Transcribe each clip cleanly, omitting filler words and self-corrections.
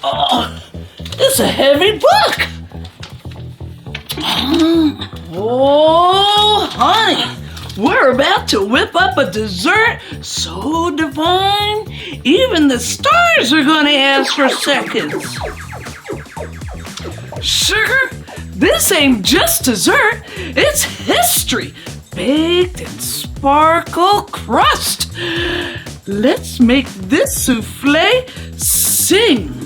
Oh, it's a heavy book. Oh, honey, we're about to whip up a dessert so divine, even the stars are going to ask for seconds. Sugar, this ain't just dessert, it's history, baked in sparkle crust. Let's make this souffle sing.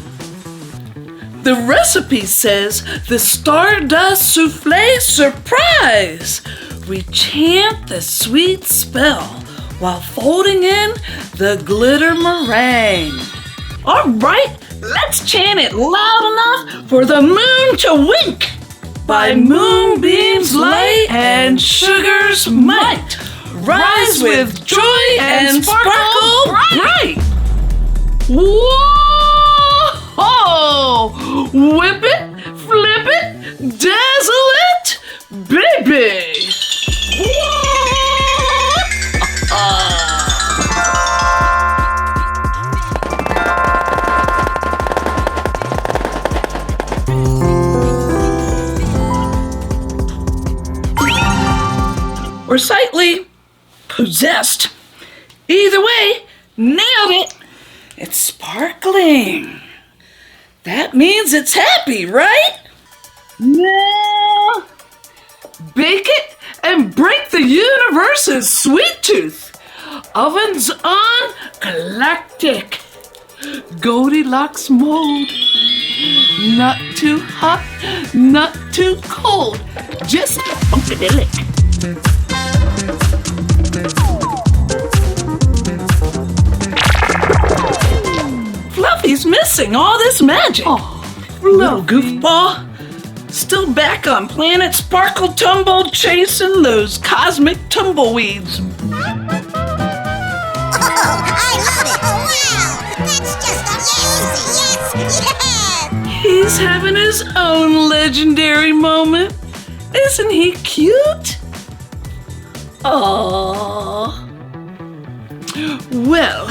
The recipe says the Stardust Souffle Surprise. We chant the sweet spell while folding in the glitter meringue. All right, let's chant it loud enough for the moon to wink. By moonbeams light and sugar's might, rise with joy and sparkle bright. Whoa! Whip it, flip it, dazzle it, baby! Or slightly possessed. Either way, nailed it. It's sparkling. That means it's happy, right? Now, bake it and break the universe's sweet tooth. Ovens on galactic. Goldilocks mode. Not too hot, not too cold. Just funkadelic. Fluffy's missing all this magic. Oh, little goofball. Still back on Planet Sparkle Tumble chasing those cosmic tumbleweeds. Oh, I love it. Oh, wow. That's just amazing. Yes. He's having his own legendary moment. Isn't he cute? Aww. Well,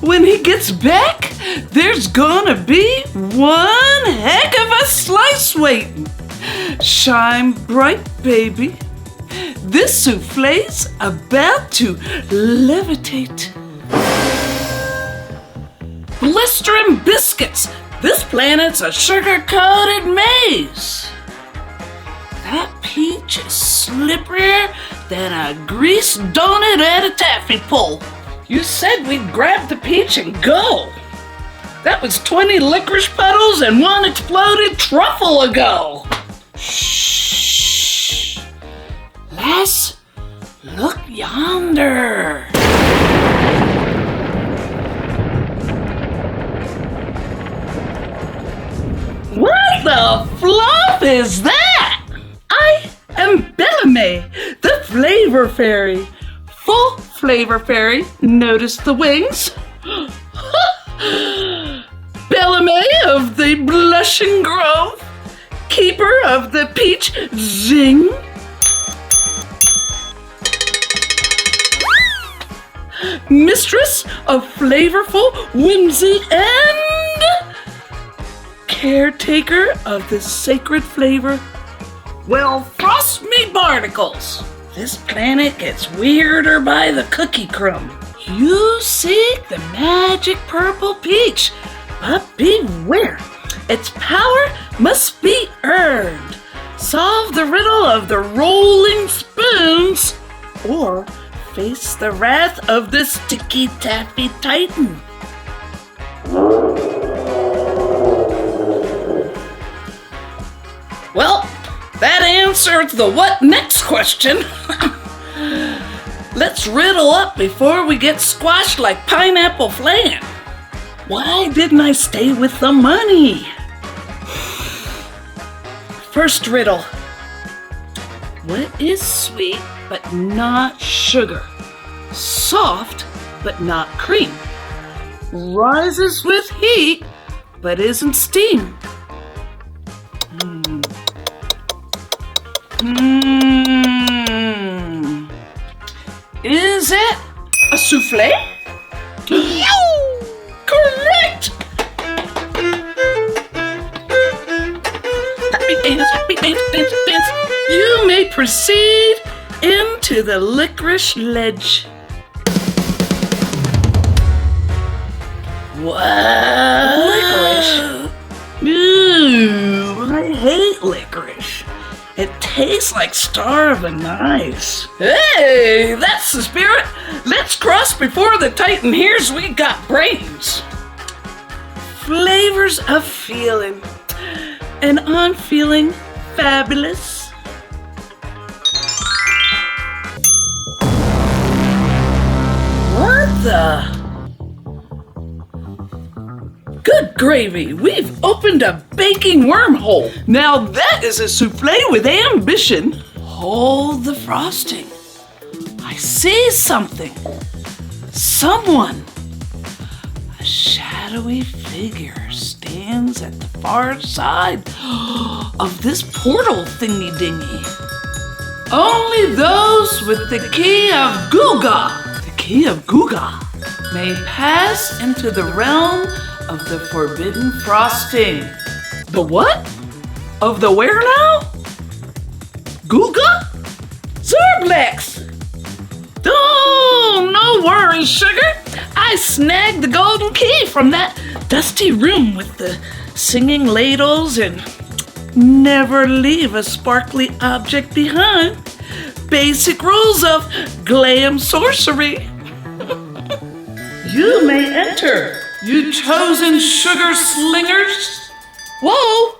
when he gets back, there's gonna be one heck of a slice waiting. Shine bright, baby. This souffle's about to levitate. Blistering biscuits. This planet's a sugar-coated maze. That peach is slipperier than a greased donut at a taffy pull. You said we'd grab the peach and go. That was 20 licorice petals and one exploded truffle ago. Shh. Lass, look yonder. What the fluff is that? I am Bellamy, the flavor fairy. Full flavor fairy. Notice the wings. Bellamy of the blushing grove, keeper of the peach zing. Mistress of flavorful whimsy and caretaker of the sacred flavor. Well, frost me barnacles. This planet gets weirder by the cookie crumb. You seek the magic purple peach, but beware, its power must be earned. Solve the riddle of the rolling spoons, or face the wrath of the sticky taffy titan. Well, that answers the what next question. Let's riddle up before we get squashed like pineapple flan. Why didn't I stay with the money? First riddle. What is sweet but not sugar? Soft but not cream? Rises with heat but isn't steam? Is it a souffle? Correct! proceed into the licorice ledge. What? Licorice? Ooh, I hate licorice. It tastes like star of anise. Hey, that's the spirit. Let's cross before the Titan hears we got brains. Flavors of feeling. And I'm feeling fabulous. What the? Good gravy, we've opened a baking wormhole. Now that is a souffle with ambition. Hold the frosting. I see something. Someone. A shadowy figure stands at the far side of this portal thingy-dingy. Only those with the key of Guga, may pass into the realm of the forbidden frosting. The what? Of the where now? Guga? Zorblex! Oh, no worries, sugar. I snagged the golden key from that dusty room with the singing ladles and never leave a sparkly object behind. Basic rules of glam sorcery. You may enter, you chosen sugar slingers. Whoa,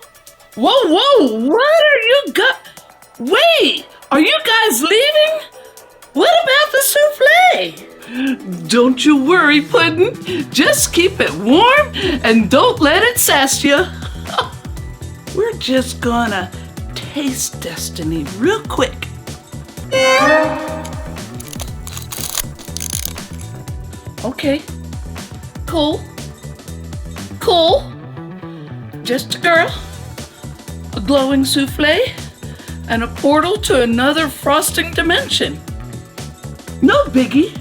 what are you Wait, are you guys leaving? What about the souffle? Don't you worry, Puddin'. Just keep it warm and don't let it sass you. We're just gonna taste destiny real quick. Okay, cool. Just a girl, a glowing souffle, and a portal to another frosting dimension. No biggie.